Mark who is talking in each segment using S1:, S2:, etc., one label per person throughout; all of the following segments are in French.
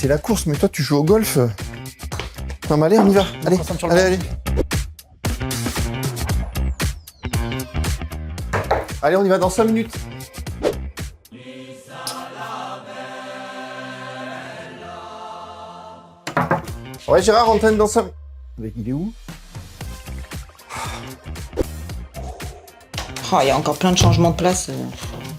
S1: c'est la course, mais toi tu joues au golf. Non mais allez, on y va. Allez, allez. Allez, on y va dans 5 minutes. Ouais, Gérard, on t'aime dans 5 minutes. Mais il est où?
S2: Oh, il y a encore plein de changements de place.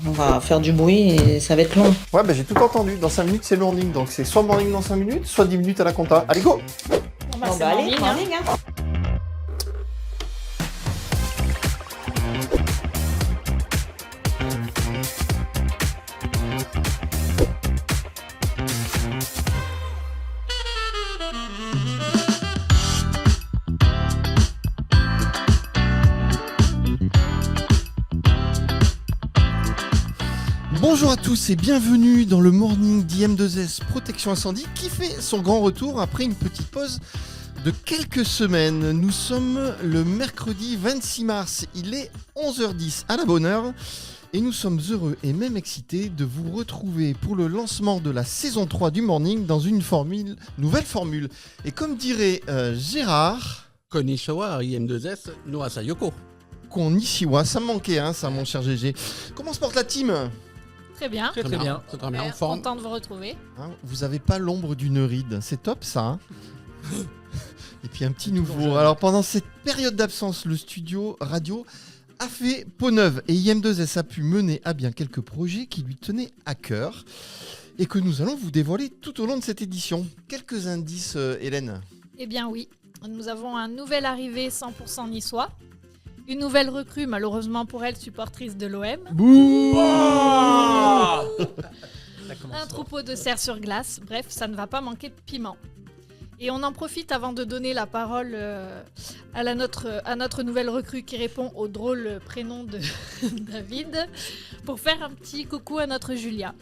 S2: On va faire du bruit et ça va être long.
S1: Ouais, bah j'ai tout entendu. Dans 5 minutes, c'est le morning. Donc c'est soit morning dans 5 minutes, soit 10 minutes à la compta. Allez, go!
S2: Bon, bah, allez, morning, hein.
S1: Bonjour à tous et bienvenue dans le morning d'IM2S Protection Incendie qui fait son grand retour après une petite pause de quelques semaines. Nous sommes le mercredi 26 mars, il est 11h10 à la bonne heure et nous sommes heureux et même excités de vous retrouver pour le lancement de la saison 3 du morning dans une nouvelle formule. Et comme dirait Gérard...
S3: Konnichiwa, IM2S, Noah Sayoko.
S1: Konnichiwa, ça me manquait hein, ça mon cher GG. Comment se porte la team ?
S4: Très bien.
S3: Très bien, c'est très bien, en forme.
S4: Content de vous retrouver.
S1: Hein, vous avez pas l'ombre d'une ride, c'est top ça. Hein. Et puis un petit nouveau. Alors pendant cette période d'absence, le studio radio a fait peau neuve et IM2S a pu mener à bien quelques projets qui lui tenaient à cœur et que nous allons vous dévoiler tout au long de cette édition. Quelques indices, Hélène.
S4: Eh bien oui, nous avons un nouvel arrivé 100% niçois. Une nouvelle recrue, malheureusement pour elle, supportrice de l'OM.
S1: Bouh
S4: Un troupeau de cerfs sur glace. Bref, ça ne va pas manquer de piment. Et on en profite avant de donner la parole à notre nouvelle recrue qui répond au drôle prénom de David pour faire un petit coucou à notre Julia.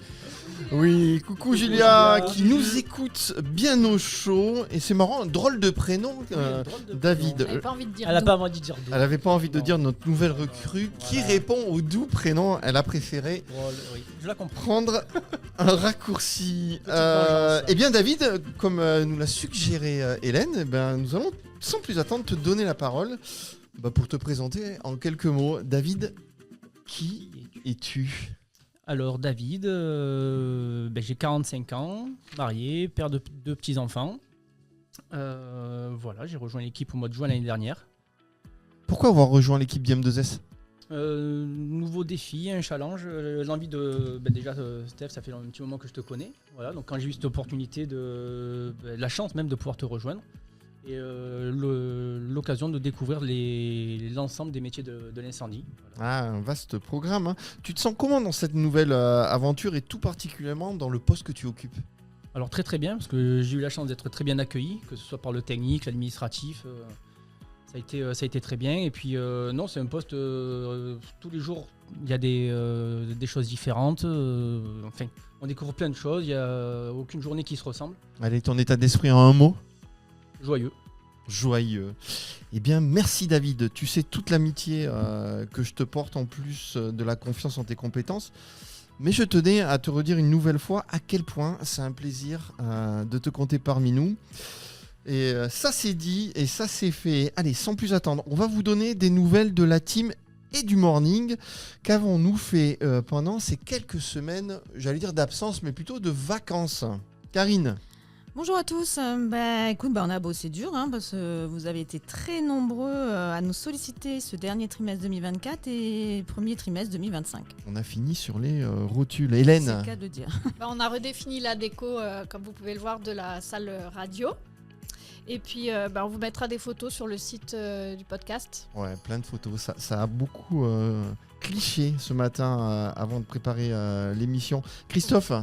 S1: Oui, coucou Julia qui nous écoute bien au chaud. Et c'est marrant, un drôle de prénom, David.
S4: Elle n'avait pas envie de dire
S5: Elle n'a
S4: nous.
S5: pas envie de dire d'où.
S1: Elle n'avait pas envie de dire notre nouvelle recrue qui répond au doux prénom. Elle a préféré
S5: Oui, je la comprends.
S1: prendre un raccourci.
S5: vengeance.
S1: Eh bien David, comme nous l'a suggéré Hélène, eh ben, nous allons sans plus attendre te donner la parole pour te présenter en quelques mots. David, qui es-tu ?
S5: Alors David, j'ai 45 ans, marié, père de 2 petits-enfants. Voilà, j'ai rejoint l'équipe au mois de juin l'année dernière.
S1: Pourquoi avoir rejoint l'équipe d'IM2S ?
S5: Nouveau défi, un challenge, l'envie de... déjà Steph, ça fait un petit moment que je te connais. Voilà, donc quand j'ai eu cette opportunité, la chance même de pouvoir te rejoindre, et l'occasion de découvrir l'ensemble des métiers de l'incendie. Voilà.
S1: Ah, un vaste programme. Hein. Tu te sens comment dans cette nouvelle aventure et tout particulièrement dans le poste que tu occupes ?
S5: Alors très bien, parce que j'ai eu la chance d'être très bien accueilli, que ce soit par le technique, l'administratif. Ça a été très bien. Et puis non, c'est un poste, tous les jours, il y a des choses différentes. Enfin, on découvre plein de choses, il n'y a aucune journée qui se ressemble.
S1: Allez, ton état d'esprit en un mot ?
S5: Joyeux.
S1: Joyeux. Eh bien, merci David. Tu sais toute l'amitié que je te porte en plus de la confiance en tes compétences. Mais je tenais à te redire une nouvelle fois à quel point c'est un plaisir de te compter parmi nous. Et ça c'est dit et ça c'est fait. Allez, sans plus attendre, on va vous donner des nouvelles de la team et du morning qu'avons-nous fait pendant ces quelques semaines, j'allais dire d'absence, mais plutôt de vacances. Karine.
S6: Bonjour à tous. Écoute, on a bossé dur parce que vous avez été très nombreux à nous solliciter ce dernier trimestre 2024 et premier trimestre 2025.
S1: On a fini sur les rotules. Hélène.
S6: C'est le cas de le dire.
S4: On a redéfini la déco, comme vous pouvez le voir, de la salle radio. Et puis, on vous mettra des photos sur le site du podcast.
S1: Ouais, plein de photos. Ça a beaucoup cliché ce matin avant de préparer l'émission. Christophe.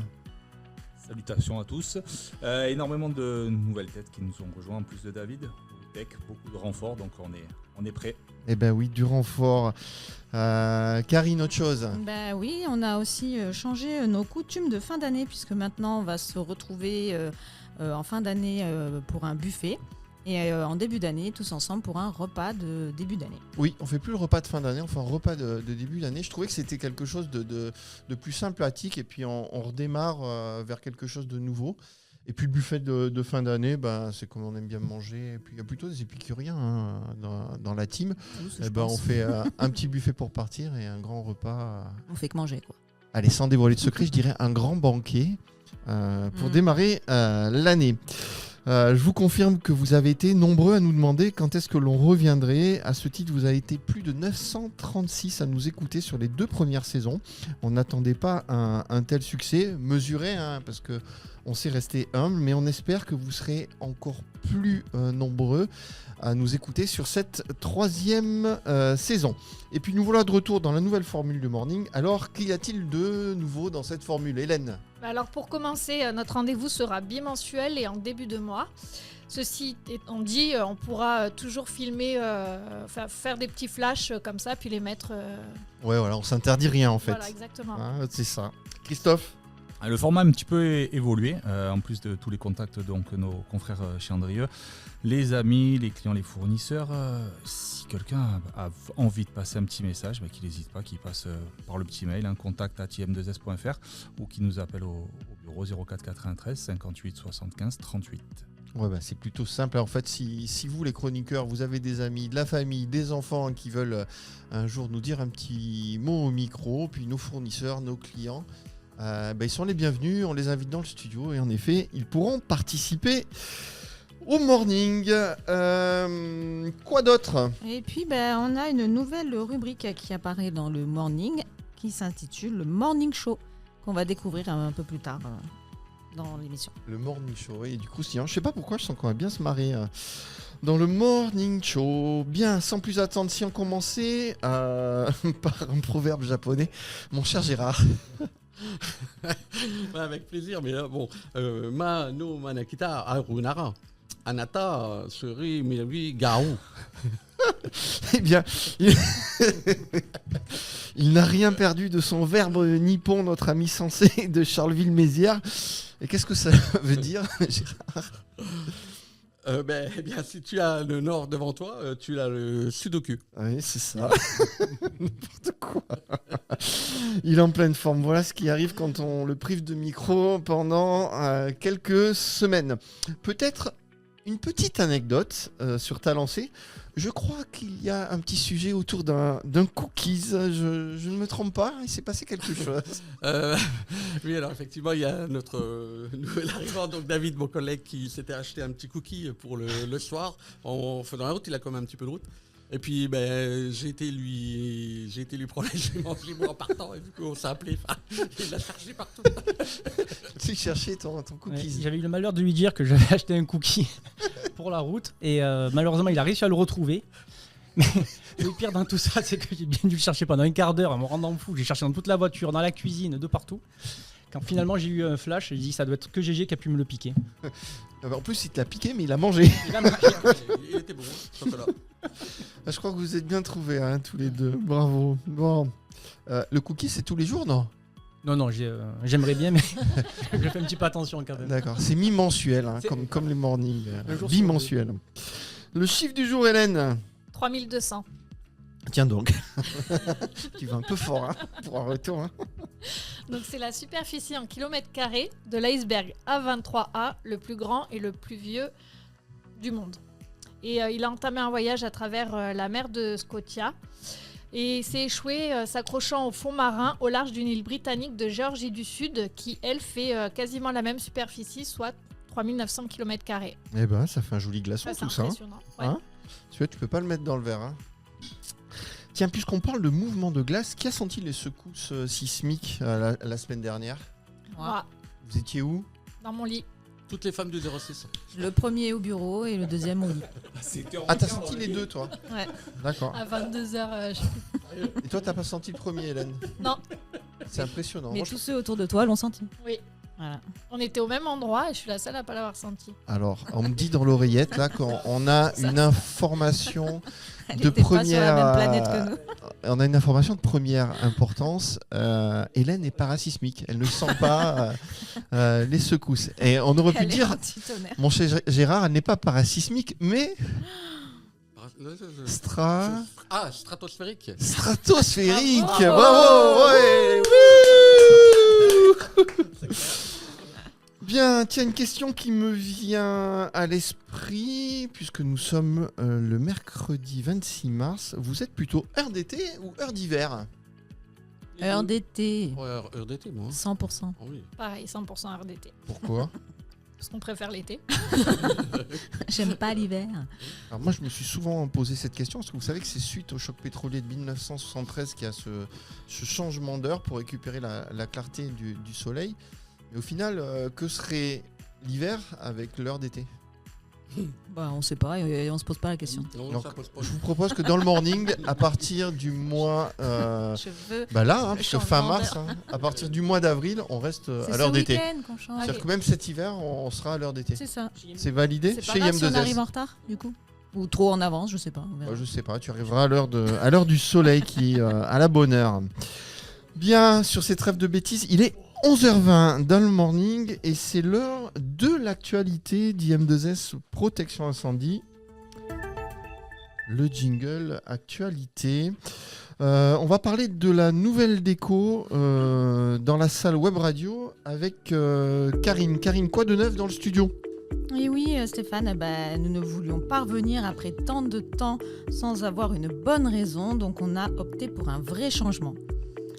S7: Salutations à tous. Énormément de nouvelles têtes qui nous ont rejoints en plus de David. Tech, beaucoup de renforts, donc on est prêt.
S1: Eh ben oui, du renfort. Karine, autre chose ?
S6: Oui, on a aussi changé nos coutumes de fin d'année puisque maintenant on va se retrouver en fin d'année pour un buffet. Et en début d'année, tous ensemble pour un repas de début d'année.
S1: Oui, on fait plus le repas de fin d'année, on fait un repas de début d'année. Je trouvais que c'était quelque chose de plus sympathique et puis on redémarre vers quelque chose de nouveau. Et puis le buffet de fin d'année, c'est comme on aime bien manger. Et puis il y a plutôt des épicuriens hein, dans la team. On fait un petit buffet pour partir et un grand repas.
S6: On fait que manger, quoi.
S1: Allez, sans dévoiler de secret, je dirais un grand banquet pour démarrer l'année. Je vous confirme que vous avez été nombreux à nous demander quand est-ce que l'on reviendrait. À ce titre, vous avez été plus de 936 à nous écouter sur les 2 premières saisons. On n'attendait pas un tel succès, mesuré, hein, parce qu'on s'est resté humble, mais on espère que vous serez encore plus nombreux à nous écouter sur cette 3e saison. Et puis nous voilà de retour dans la nouvelle formule du Morning. Alors, qu'y a-t-il de nouveau dans cette formule, Hélène ?
S4: Alors pour commencer, notre rendez-vous sera bimensuel et en début de mois. Ceci étant dit, on pourra toujours filmer, faire des petits flashs comme ça, puis les mettre...
S1: Ouais, voilà, on s'interdit rien en fait.
S4: Voilà, exactement.
S1: Hein, c'est ça. Christophe ?
S7: Le format a un petit peu évolué, en plus de tous les contacts donc nos confrères chez Andrieux, les amis, les clients, les fournisseurs. Si quelqu'un a envie de passer un petit message, qu'il n'hésite pas, qu'il passe par le petit mail, contact@im2s.fr ou qu'il nous appelle au bureau 04 93 58 75 38.
S1: Ouais, c'est plutôt simple. En fait, si vous, les chroniqueurs, vous avez des amis, de la famille, des enfants qui veulent un jour nous dire un petit mot au micro, puis nos fournisseurs, nos clients, ils sont les bienvenus, on les invite dans le studio et en effet, ils pourront participer au morning. Quoi d'autre ?
S6: Et puis, on a une nouvelle rubrique qui apparaît dans le morning qui s'intitule le Morning Show, qu'on va découvrir un peu plus tard dans l'émission. Le
S1: Morning Show, et du coup, je sais pas pourquoi, je sens qu'on va bien se marrer dans le Morning Show. Bien, sans plus attendre, si on commençait par un proverbe japonais, mon cher Gérard.
S3: Avec plaisir, mais ma no manakita arunara anata suri miwi gao.
S1: Eh bien, il n'a rien perdu de son verbe nippon, notre ami sensé de Charleville-Mézières. Et qu'est-ce que ça veut dire, Gérard ?
S3: Eh bien, si tu as le nord devant toi, tu as le sudoku.
S1: Oui, c'est ça. N'importe quoi. Il est en pleine forme. Voilà ce qui arrive quand on le prive de micro pendant quelques semaines. Peut-être une petite anecdote sur ta lancée. Je crois qu'il y a un petit sujet autour d'un cookies. Je ne me trompe pas, il s'est passé quelque chose.
S3: Oui, alors effectivement, il y a notre nouvel arrivant, donc David, mon collègue, qui s'était acheté un petit cookie pour le soir. En faisant la route, il a quand même un petit peu de route. Et puis, j'ai été lui prendre les manger moi en partant. Et du coup, on s'est appelé. Il l'a cherché partout.
S1: Tu cherchais ton cookie.
S5: Ouais, j'avais eu le malheur de lui dire que j'avais acheté un cookie pour la route. Et malheureusement, il a réussi à le retrouver. Mais le pire dans tout ça, c'est que j'ai bien dû le chercher pendant un quart d'heure en me rendant fou. J'ai cherché dans toute la voiture, dans la cuisine, de partout. Quand finalement j'ai eu un flash, j'ai dit ça doit être que GG qui a pu me le piquer.
S1: En plus, il te l'a piqué, mais il a mangé.
S3: Il était bon, chocolat.
S1: Je crois que vous êtes bien trouvés, tous les deux. Bravo. Bon. Le cookie, c'est tous les jours, non ?
S5: Non, j'aimerais bien, mais je fais un petit peu attention quand même.
S1: D'accord, c'est mi-mensuel, comme les mornings. Bimensuel. Le chiffre du jour, Hélène ?
S4: 3200.
S1: Tiens donc. Tu vas un peu fort pour un retour.
S4: Donc c'est la superficie en kilomètres carrés de l'iceberg A23A, le plus grand et le plus vieux du monde. Et il a entamé un voyage à travers la mer de Scotia et s'est échoué s'accrochant au fond marin au large d'une île britannique de Géorgie du Sud qui, elle, fait quasiment la même superficie, soit 3900 km².
S1: Eh ben, ça fait un joli glaçon,
S4: c'est
S1: tout ça.
S4: impressionnant. Ouais.
S1: Tu vois, tu peux pas le mettre dans le verre. Tiens, puisqu'on parle de mouvement de glace, qui a senti les secousses sismiques la semaine dernière ?
S4: Voilà.
S1: Vous étiez où ?
S4: Dans mon lit.
S3: Toutes les femmes du 06.
S6: Le premier au bureau et le deuxième au lit.
S1: T'as senti les deux, toi ?
S6: Ouais.
S1: D'accord.
S4: À 22h, je sais plus.
S1: Et toi, t'as pas senti le premier, Hélène ?
S4: Non.
S1: C'est impressionnant.
S6: Mais
S1: Moi,
S6: tous ceux autour de toi l'ont senti.
S4: Oui.
S6: Voilà.
S4: On était au même endroit et je suis la seule à pas l'avoir senti.
S1: Alors, on me dit dans l'oreillette là qu'on a une information
S6: Elle
S1: de
S6: était pas sur la même
S1: première.
S6: planète que nous.
S1: On a une information de première importance. Hélène est parasismique. Elle ne sent pas les secousses. Et on aurait pu
S6: Elle est
S1: dire,
S6: anti-tonnerre.
S1: mon cher Gérard, elle n'est pas parasismique, mais
S3: Stratosphérique.
S1: Stratosphérique.
S4: Bravo.
S1: Bravo. Ouais. Wouh. Bien, tiens, une question qui me vient à l'esprit, puisque nous sommes le mercredi 26 mars. Vous êtes plutôt heure d'été ou heure d'hiver?
S6: Heure d'été,
S3: Ouais, heure d'été, moi.
S6: 100%.
S3: Ah oui.
S4: Pareil, 100% heure d'été.
S1: Pourquoi?
S4: Parce qu'on préfère l'été.
S6: J'aime pas l'hiver.
S1: Alors moi, je me suis souvent posé cette question, parce que vous savez que c'est suite au choc pétrolier de 1973 qu'il y a ce changement d'heure pour récupérer la clarté du soleil. Mais au final, que serait l'hiver avec l'heure d'été?
S6: Bah, on sait pas et on se pose pas la question.
S3: Non,
S1: Donc,
S3: ça pose pas.
S1: Je vous propose que dans le morning, à partir du mois...
S6: Je veux.
S1: là, puisque fin
S6: Changement
S1: mars, à partir du mois d'avril, on reste
S6: C'est
S1: à
S6: ce
S1: l'heure d'été.
S6: week-end qu'on change.
S1: C'est-à-dire que même cet hiver, on sera à l'heure d'été.
S6: C'est ça.
S1: C'est validé
S6: C'est pas
S1: chez
S6: grave si on
S1: IM2S?
S6: arrive en retard, du coup. Ou trop en avance, je sais pas. On verra.
S1: Je sais pas, tu arriveras à l'heure du soleil qui à la bonne heure. Bien, sur cette trêve de bêtises, il est 11h20 dans le morning et c'est l'heure de l'actualité d'IM2S Protection Incendie. Le jingle actualité. On va parler de la nouvelle déco dans la salle web radio avec Karine. Karine, quoi de neuf dans le studio?
S6: Et oui, Stéphane, nous ne voulions pas revenir après tant de temps sans avoir une bonne raison, donc on a opté pour un vrai changement.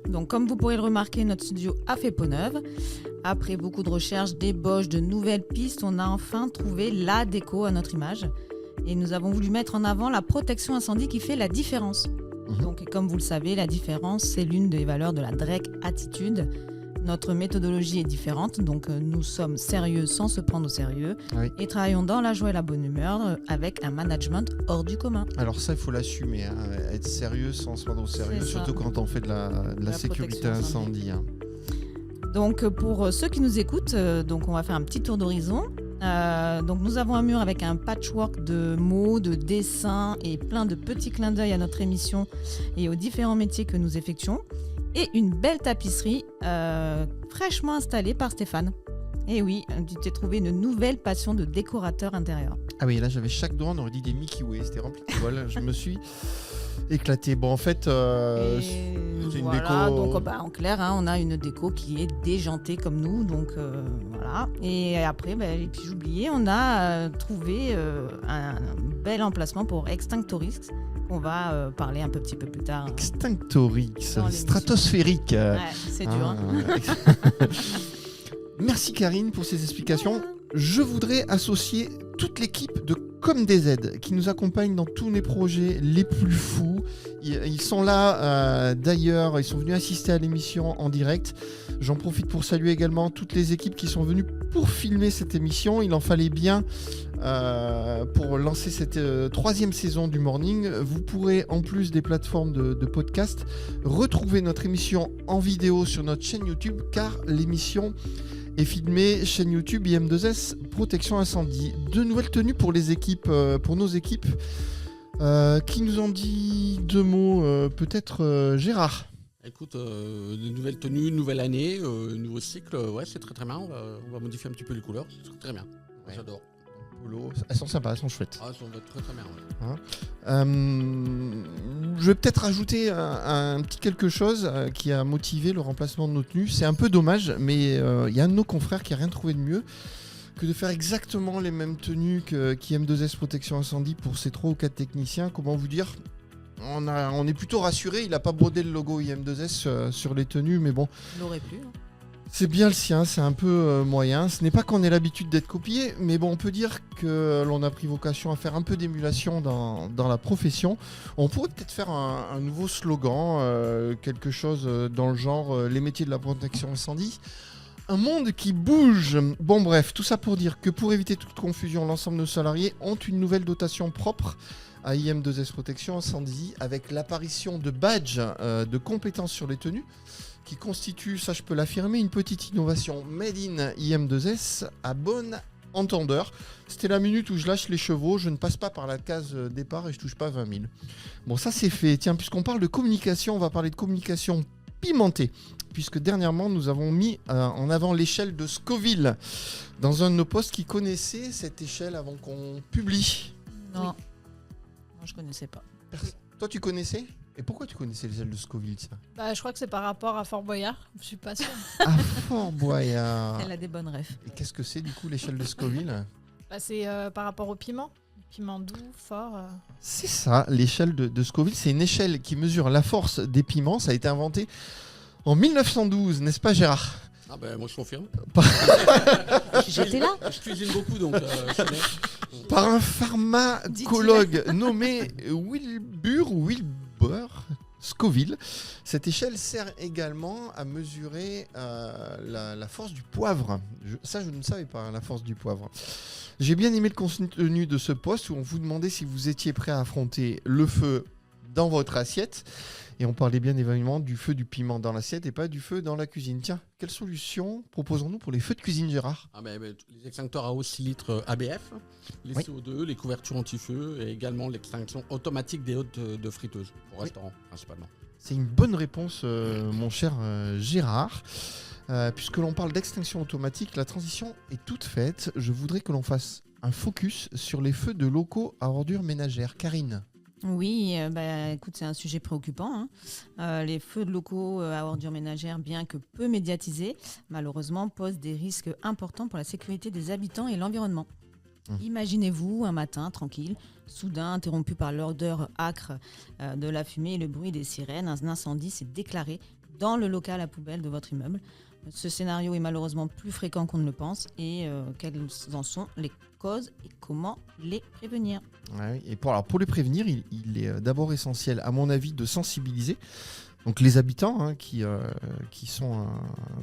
S6: Donc comme vous pourrez le remarquer, notre studio a fait peau neuve. Après beaucoup de recherches, d'ébauches, de nouvelles pistes, on a enfin trouvé la déco à notre image. Et nous avons voulu mettre en avant la protection incendie qui fait la différence. Donc comme vous le savez, la différence, c'est l'une des valeurs de la DREC Attitude. Notre méthodologie est différente, donc nous sommes sérieux sans se prendre au sérieux et travaillons dans la joie et la bonne humeur avec un management hors du commun.
S1: Alors ça, il faut l'assumer, hein, être sérieux sans se prendre au sérieux,
S6: C'est ça.
S1: surtout quand on fait de la sécurité
S6: protection
S1: incendie. Hein.
S6: Donc pour ceux qui nous écoutent, donc on va faire un petit tour d'horizon. Donc nous avons un mur avec un patchwork de mots, de dessins et plein de petits clins d'œil à notre émission et aux différents métiers que nous effectuons. Et une belle tapisserie fraîchement installée par Stéphane. Et oui, tu t'es trouvé une nouvelle passion de décorateur intérieur.
S1: Ah oui, là j'avais chaque doigt, on aurait dit des Mickey Way, c'était rempli de colle. Je me suis éclaté. Bon, en fait, c'est une
S6: voilà,
S1: déco.
S6: donc en clair, on a une déco qui est déjantée comme nous. Donc voilà. Et après, et puis j'oubliais, on a trouvé un bel emplacement pour Extinctorix. On va parler un petit peu plus tard.
S1: Extinctorix,
S6: Dans l'émission.
S1: stratosphérique.
S6: Ouais, c'est dur. Hein.
S1: Merci Karine pour ces explications. Je voudrais associer toute l'équipe de Comme des aides qui nous accompagne dans tous les projets les plus fous. Ils sont là d'ailleurs, ils sont venus assister à l'émission en direct. J'en profite pour saluer également toutes les équipes qui sont venues pour filmer cette émission. Il en fallait bien pour lancer cette troisième saison du Morning. Vous pourrez, en plus des plateformes de podcast, retrouver notre émission en vidéo sur notre chaîne YouTube, car l'émission est filmée chaîne YouTube IM2S Protection Incendie. De nouvelles tenues pour les équipes, pour nos équipes. Qui nous en dit deux mots? Peut-être Gérard.
S3: Écoute, une nouvelle tenue, une nouvelle année, nouveau cycle, ouais, c'est très très bien. On va modifier un petit peu les couleurs, c'est très bien.
S1: Ouais.
S3: J'adore.
S1: Polo, elles sont sympas, elles sont chouettes.
S3: Ah, ça va être très très bien. Ouais.
S1: Je vais peut-être rajouter un petit quelque chose qui a motivé le remplacement de nos tenues. C'est un peu dommage, mais il y a un de nos confrères qui n'a rien trouvé de mieux que de faire exactement les mêmes tenues qu'IM2S Protection Incendie pour ses 3 ou 4 techniciens. Comment vous dire, on est plutôt rassuré. Il n'a pas brodé le logo IM2S sur les tenues, mais bon.
S6: Il aurait plu.
S1: C'est bien le sien, c'est un peu moyen. Ce n'est pas qu'on ait l'habitude d'être copié, mais bon, on peut dire que l'on a pris vocation à faire un peu d'émulation dans la profession. On pourrait peut-être faire un nouveau slogan, quelque chose dans le genre les métiers de la protection incendie. Un monde qui bouge. Bon bref, tout ça pour dire que pour éviter toute confusion, l'ensemble de nos salariés ont une nouvelle dotation propre à IM2S Protection Incendie avec l'apparition de badges de compétences sur les tenues qui constitue, ça je peux l'affirmer, une petite innovation made in IM2S à bon entendeur. C'était la minute où je lâche les chevaux, je ne passe pas par la case départ et je touche pas 20 000. Bon, ça c'est fait. Tiens, puisqu'on parle de communication, on va parler de communication pimentée, puisque dernièrement nous avons mis en avant l'échelle de Scoville dans un de nos posts. Qui connaissait cette échelle avant qu'on publie?
S6: Non. Non, je connaissais pas.
S1: Toi tu connaissais? Et pourquoi tu connaissais l'échelle de Scoville, tiens?
S4: Bah, je crois que c'est par rapport à Fort Boyard. Je suis pas sûre.
S1: À Fort Boyard.
S6: Elle a des bonnes rêves.
S1: Et qu'est-ce que c'est du coup l'échelle de Scoville?
S4: Bah, c'est par rapport au piment. Piment doux, fort.
S1: C'est ça, l'échelle de Scoville. C'est une échelle qui mesure la force des piments. Ça a été inventé en 1912, n'est-ce pas Gérard?
S3: Ah ben moi je confirme.
S6: J'étais là.
S3: Je cuisine beaucoup donc je connais.
S1: Par un pharmacologue nommé Wilbur Scoville. Cette échelle sert également à mesurer la force du poivre. Ça, je ne savais pas, hein, la force du poivre. J'ai bien aimé le contenu de ce post où on vous demandait si vous étiez prêt à affronter le feu dans votre assiette. Et on parlait bien évidemment du feu du piment dans l'assiette et pas du feu dans la cuisine. Tiens, quelle solution proposons-nous pour les feux de cuisine, Gérard?
S3: Les extincteurs à eau 6 litres ABF, les
S1: Oui.
S3: CO2, les couvertures anti-feu et également l'extinction automatique des hôtes de friteuses pour restaurants principalement.
S1: C'est une bonne réponse, mon cher Gérard. Puisque l'on parle d'extinction automatique, la transition est toute faite. Je voudrais que l'on fasse un focus sur les feux de locaux à ordures ménagères. Karine.
S6: Oui, écoute, c'est un sujet préoccupant. Les feux de locaux à ordures ménagères, bien que peu médiatisés, malheureusement posent des risques importants pour la sécurité des habitants et l'environnement. Imaginez-vous un matin tranquille, soudain interrompu par l'odeur âcre de la fumée et le bruit des sirènes, un incendie s'est déclaré dans le local à poubelle de votre immeuble. Ce scénario est malheureusement plus fréquent qu'on ne le pense. Et quelles en sont les causes et comment les prévenir?
S1: Ouais, et pour les prévenir, il est d'abord essentiel, à mon avis, de sensibiliser donc les habitants qui sont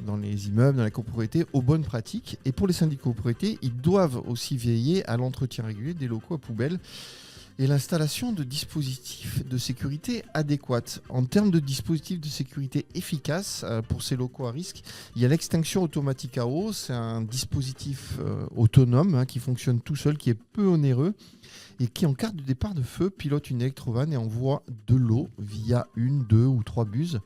S1: dans les immeubles, dans les copropriétés, aux bonnes pratiques. Et pour les syndicats de copropriété, ils doivent aussi veiller à l'entretien régulier des locaux à poubelle et l'installation de dispositifs de sécurité adéquats. En termes de dispositifs de sécurité efficaces pour ces locaux à risque, il y a l'extinction automatique à eau. C'est un dispositif autonome qui fonctionne tout seul, qui est peu onéreux et qui, en cas de départ de feu, pilote une électrovanne et envoie de l'eau via 1, 2 ou 3 buses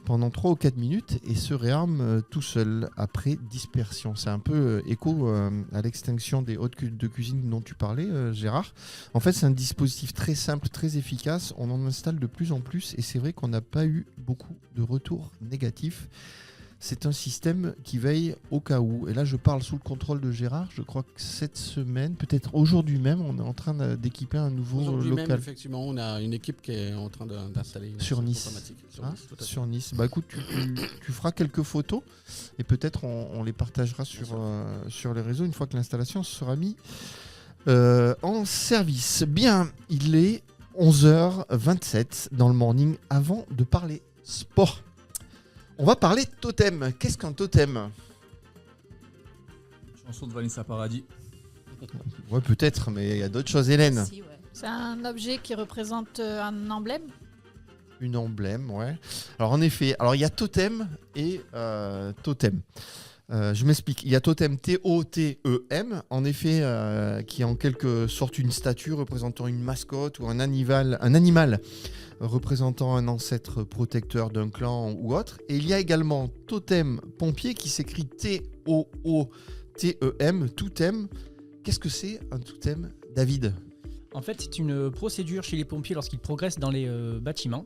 S1: pendant 3 ou 4 minutes et se réarme tout seul après dispersion. C'est un peu écho à l'extinction des hôtes de cuisine dont tu parlais, Gérard. En fait, c'est un dispositif très simple, très efficace. On en installe de plus en plus et c'est vrai qu'on n'a pas eu beaucoup de retours négatifs. C'est un système qui veille au cas où. Et là, je parle sous le contrôle de Gérard. Je crois que cette semaine, peut-être aujourd'hui même, on est en train d'équiper un nouveau
S3: Aujourd'hui
S1: local.
S3: même, effectivement, on a une équipe qui est en train d'installer une
S1: Sur
S3: échelle
S1: Nice.
S3: automatique. Sur
S1: Hein,
S3: Nice, tout à fait.
S1: sur Nice. Bah écoute, tu feras quelques photos et peut-être on les partagera sur les réseaux une fois que l'installation sera mise en service. Bien, il est 11h27 dans le morning. Avant de parler sport, on va parler totem. Qu'est-ce qu'un totem?
S7: Chanson de Vanessa Paradis.
S1: Ouais, peut-être, mais il y a d'autres choses, Hélène.
S6: Si, ouais.
S4: C'est un objet qui représente un emblème.
S1: Une emblème, ouais. Alors en effet, il y a totem et totem. Je m'explique. Il y a totem, T-O-T-E-M, en effet, qui est en quelque sorte une statue représentant une mascotte ou un animal représentant un ancêtre protecteur d'un clan ou autre. Et il y a également totem pompier qui s'écrit T-O-O-T-E-M, totem. Qu'est-ce que c'est un totem, David?
S5: En fait, c'est une procédure chez les pompiers lorsqu'ils progressent dans les bâtiments.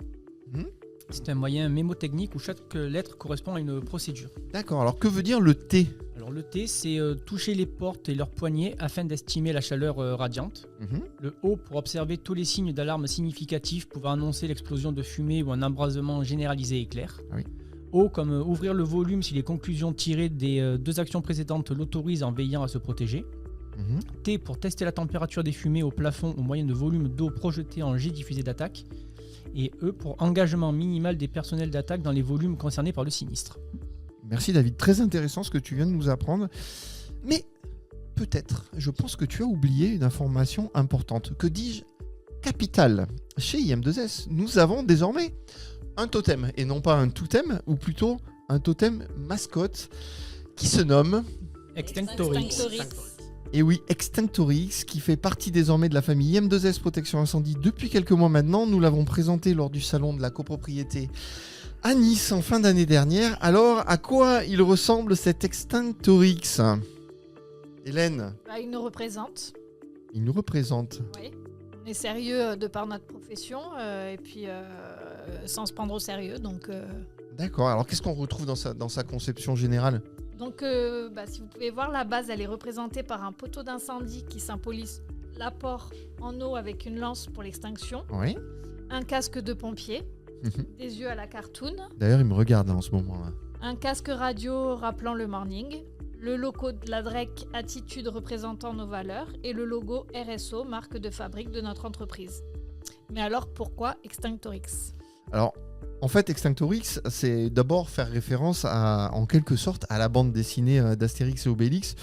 S5: C'est un moyen mémotechnique où chaque lettre correspond à une procédure.
S1: D'accord, alors que veut dire le T?
S5: Alors le T, c'est toucher les portes et leurs poignées afin d'estimer la chaleur radiante. Le O pour observer tous les signes d'alarme significatifs pouvant annoncer l'explosion de fumée ou un embrasement généralisé et clair.
S1: Ah oui.
S5: O comme ouvrir le volume si les conclusions tirées des deux actions précédentes l'autorisent en veillant à se protéger. T pour tester la température des fumées au plafond au moyen de volumes d'eau projetés en jet diffusé d'attaque. Et E pour engagement minimal des personnels d'attaque dans les volumes concernés par le sinistre.
S1: Merci David, très intéressant ce que tu viens de nous apprendre. Mais peut-être, je pense que tu as oublié une information importante. Que dis-je? Capitale. Chez IM2S, nous avons désormais un totem, et non pas un totem, ou plutôt un totem mascotte qui se nomme...
S5: Extinctorix.
S1: Et oui, Extinctorix, qui fait partie désormais de la famille IM2S Protection Incendie depuis quelques mois maintenant. Nous l'avons présenté lors du salon de la copropriété à Nice en fin d'année dernière. Alors, à quoi il ressemble cet Extinctorix, Hélène?
S4: Il nous représente.
S1: Il nous représente.
S4: Oui. On est sérieux de par notre profession. Et puis, sans se prendre au sérieux. Donc,
S1: D'accord. Alors, qu'est-ce qu'on retrouve dans sa conception générale ?
S4: si vous pouvez voir, la base, elle est représentée par un poteau d'incendie qui symbolise l'apport en eau avec une lance pour l'extinction,
S1: Oui.
S4: un casque de pompier,
S1: Mhm.
S4: des yeux à la cartoon,
S1: D'ailleurs, il me regarde là, en ce moment-là.
S4: un casque radio rappelant le morning, le logo de la DREC Attitude représentant nos valeurs et le logo RSO, marque de fabrique de notre entreprise. Mais alors, pourquoi Extinctorix ?
S1: Alors, en fait, Extinctorix, c'est d'abord faire référence en quelque sorte à la bande dessinée d'Astérix et Obélix,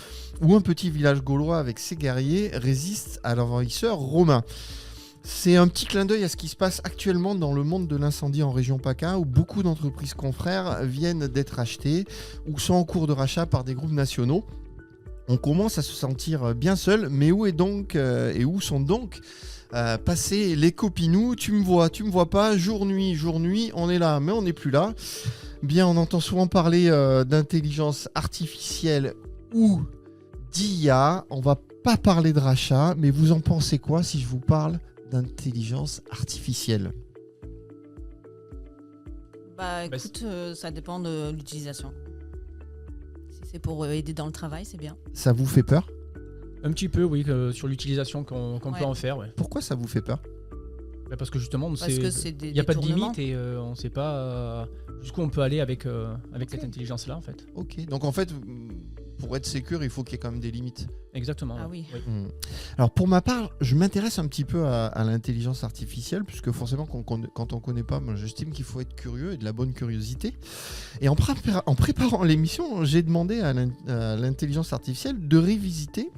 S1: où un petit village gaulois avec ses guerriers résiste à l'envahisseur romain. C'est un petit clin d'œil à ce qui se passe actuellement dans le monde de l'incendie en région PACA, où beaucoup d'entreprises confrères viennent d'être achetées ou sont en cours de rachat par des groupes nationaux. On commence à se sentir bien seul, mais où où sont donc passés les copinous ? Tu me vois pas, jour-nuit, on est là, mais on n'est plus là. Bien, on entend souvent parler d'intelligence artificielle ou d'IA. On va pas parler de rachat, mais vous en pensez quoi si je vous parle d'intelligence artificielle ?
S6: Écoute, ça dépend de l'utilisation. Si c'est pour aider dans le travail, c'est bien.
S1: Ça vous fait peur ?
S5: Un petit peu, oui, sur l'utilisation qu'on peut en faire. Ouais.
S1: Pourquoi ça vous fait peur ?
S5: Parce que justement,
S6: il
S5: n'y a pas de limite et on ne sait pas jusqu'où on peut aller avec cette intelligence-là, en fait.
S1: Ok, donc en fait, pour être sécure, il faut qu'il y ait quand même des limites.
S5: Exactement.
S6: Ah
S5: ouais.
S6: oui.
S1: Alors pour ma part, je m'intéresse un petit peu à l'intelligence artificielle, puisque forcément quand on ne connaît pas, moi, j'estime qu'il faut être curieux et de la bonne curiosité. Et en préparant l'émission, j'ai demandé à l'intelligence artificielle de revisiter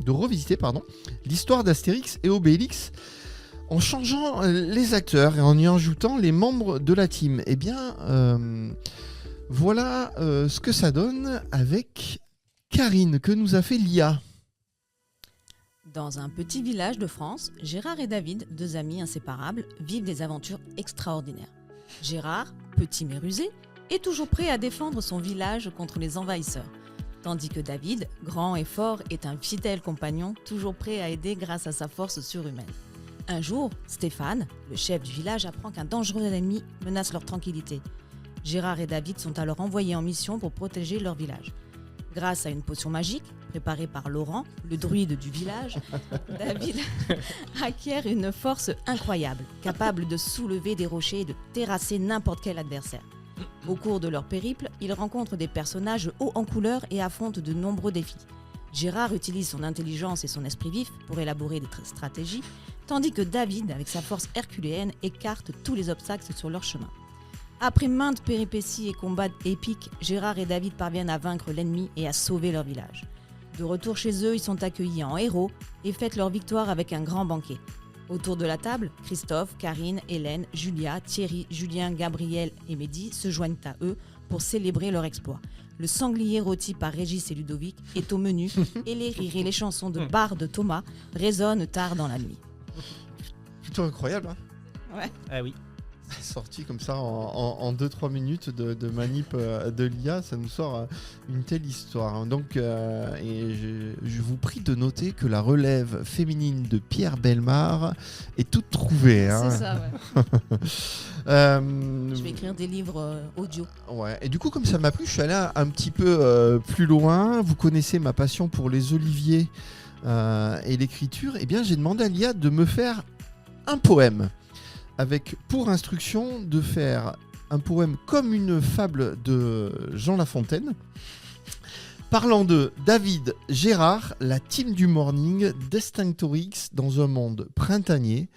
S1: l'histoire d'Astérix et Obélix en changeant les acteurs et en y ajoutant les membres de la team. Eh bien, voilà ce que ça donne avec Karine, que nous a fait l'IA.
S6: Dans un petit village de France, Gérard et David, deux amis inséparables, vivent des aventures extraordinaires. Gérard, petit mais rusé, est toujours prêt à défendre son village contre les envahisseurs. Tandis que David, grand et fort, est un fidèle compagnon, toujours prêt à aider grâce à sa force surhumaine. Un jour, Stéphane, le chef du village, apprend qu'un dangereux ennemi menace leur tranquillité. Gérard et David sont alors envoyés en mission pour protéger leur village. Grâce à une potion magique, préparée par Laurent, le druide du village, David acquiert une force incroyable, capable de soulever des rochers et de terrasser n'importe quel adversaire. Au cours de leur périple, ils rencontrent des personnages hauts en couleur et affrontent de nombreux défis. Gérard utilise son intelligence et son esprit vif pour élaborer des stratégies, tandis que David, avec sa force herculéenne, écarte tous les obstacles sur leur chemin. Après maintes péripéties et combats épiques, Gérard et David parviennent à vaincre l'ennemi et à sauver leur village. De retour chez eux, ils sont accueillis en héros et fêtent leur victoire avec un grand banquet. Autour de la table, Christophe, Karine, Hélène, Julia, Thierry, Julien, Gabriel et Mehdi se joignent à eux pour célébrer leur exploit. Le sanglier rôti par Régis et Ludovic est au menu et les rires et les chansons de Bar de Thomas résonnent tard dans la nuit.
S1: Plutôt incroyable, hein ?
S6: Ouais.
S5: Ah oui.
S1: Sorti comme ça en 2-3 minutes de manip de l'IA, ça nous sort une telle histoire. Donc, et je vous prie de noter que la relève féminine de Pierre Bellemare est toute trouvée. Hein.
S6: C'est ça, ouais. Je vais écrire des livres audio.
S1: Ouais. Et du coup, comme ça m'a plu, je suis allé un petit peu plus loin. Vous connaissez ma passion pour les oliviers et l'écriture. Eh bien, j'ai demandé à l'IA de me faire un poème. Avec pour instruction de faire un poème comme une fable de Jean La Fontaine, parlant de David, Gérard, la team du morning d'Extinctorix dans un monde printanier.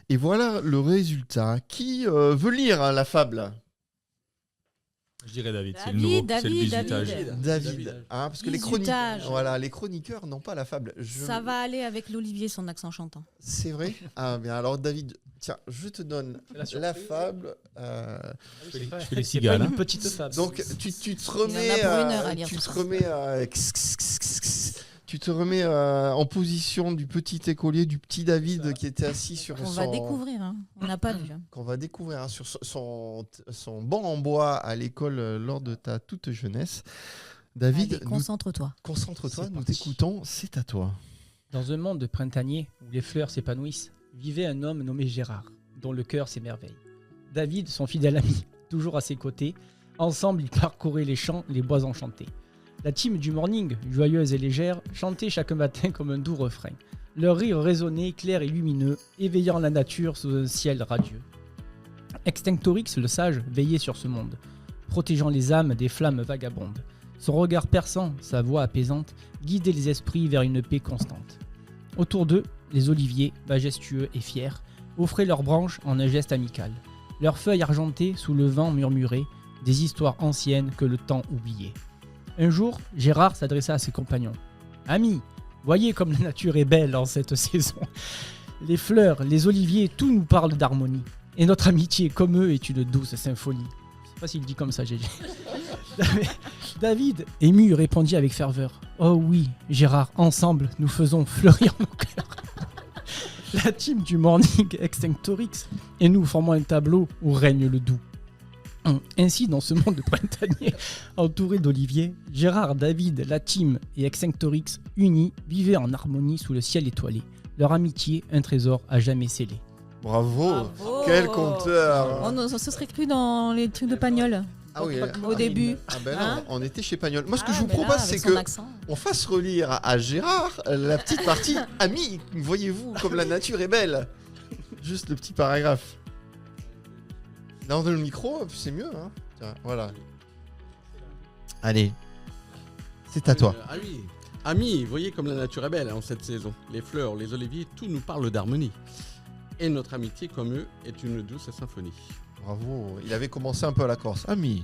S1: Et voilà le résultat. Qui veut lire la fable ?
S7: Je dirais David, c'est le
S6: David,
S7: nouveau, c'est le
S6: David,
S7: bisutage.
S1: David. Hein, parce que
S6: Bisutage.
S1: les chroniqueurs n'ont pas la fable.
S6: Ça va aller avec l'Olivier, son accent chantant.
S1: C'est vrai ? Ah bien, alors David, tiens, je te donne la fable.
S7: Je fais les cigales.
S5: Une petite fable.
S1: Donc tu te remets,
S6: Il en a pour une heure à lire
S1: tu
S6: tout
S1: te
S6: ça.
S1: remets, tu te remets en position du petit écolier, du petit David qui était assis sur
S6: On
S1: son,
S6: va découvrir, hein. On n'a pas vu. Hein.
S1: qu'on va découvrir hein, sur son banc en bois à l'école lors de ta toute jeunesse. David,
S6: Allez, concentre-toi.
S1: concentre-toi,
S5: C'est
S1: nous
S5: parti.
S1: t'écoutons, c'est à toi.
S5: Dans un monde printanier où les fleurs s'épanouissent, vivait un homme nommé Gérard, dont le cœur s'émerveille. David, son fidèle ami, toujours à ses côtés. Ensemble, ils parcouraient les champs, les bois enchantés. La team du morning, joyeuse et légère, chantait chaque matin comme un doux refrain. Leur rire résonnait, clair et lumineux, éveillant la nature sous un ciel radieux. Extinctorix, le sage, veillait sur ce monde, protégeant les âmes des flammes vagabondes. Son regard perçant, sa voix apaisante, guidait les esprits vers une paix constante. Autour d'eux, les oliviers, majestueux et fiers, offraient leurs branches en un geste amical. Leurs feuilles argentées sous le vent murmuraient des histoires anciennes que le temps oubliait. Un jour, Gérard s'adressa à ses compagnons. « Amis, voyez comme la nature est belle en cette saison. Les fleurs, les oliviers, tout nous parle d'harmonie. Et notre amitié, comme eux, est une douce symphonie. » Je sais pas s'il dit comme ça, GG. David, ému, répondit avec ferveur. « Oh oui, Gérard, ensemble, nous faisons fleurir nos cœurs. » La team du morning Extinctorix et nous formons un tableau où règne le doux. Ainsi, dans ce monde printanier, entouré d'oliviers, Gérard, David, la team et Extinctorix, unis, vivaient en harmonie sous le ciel étoilé. Leur amitié, un trésor à jamais scellé.
S1: Bravo. Quel conteur.
S6: On se serait cru dans les trucs de Pagnol.
S1: Ah oui,
S6: Au début.
S1: Ah ben non,
S6: Hein
S1: on était chez Pagnol. Moi, ce que je vous
S6: mais là,
S1: propose,
S6: avec
S1: c'est
S6: son
S1: que
S6: accent.
S1: on fasse relire à Gérard la petite partie « Amis, voyez-vous comme la nature est belle ?» Juste le petit paragraphe. Dans le micro, c'est mieux. Hein. Tiens, voilà. Allez, c'est à toi.
S3: Ah oui. Amis, voyez comme la nature est belle en cette saison. Les fleurs, les oliviers, tout nous parle d'harmonie. Et notre amitié, comme eux, est une douce symphonie.
S1: Bravo, il avait commencé un peu à la Corse. Amis.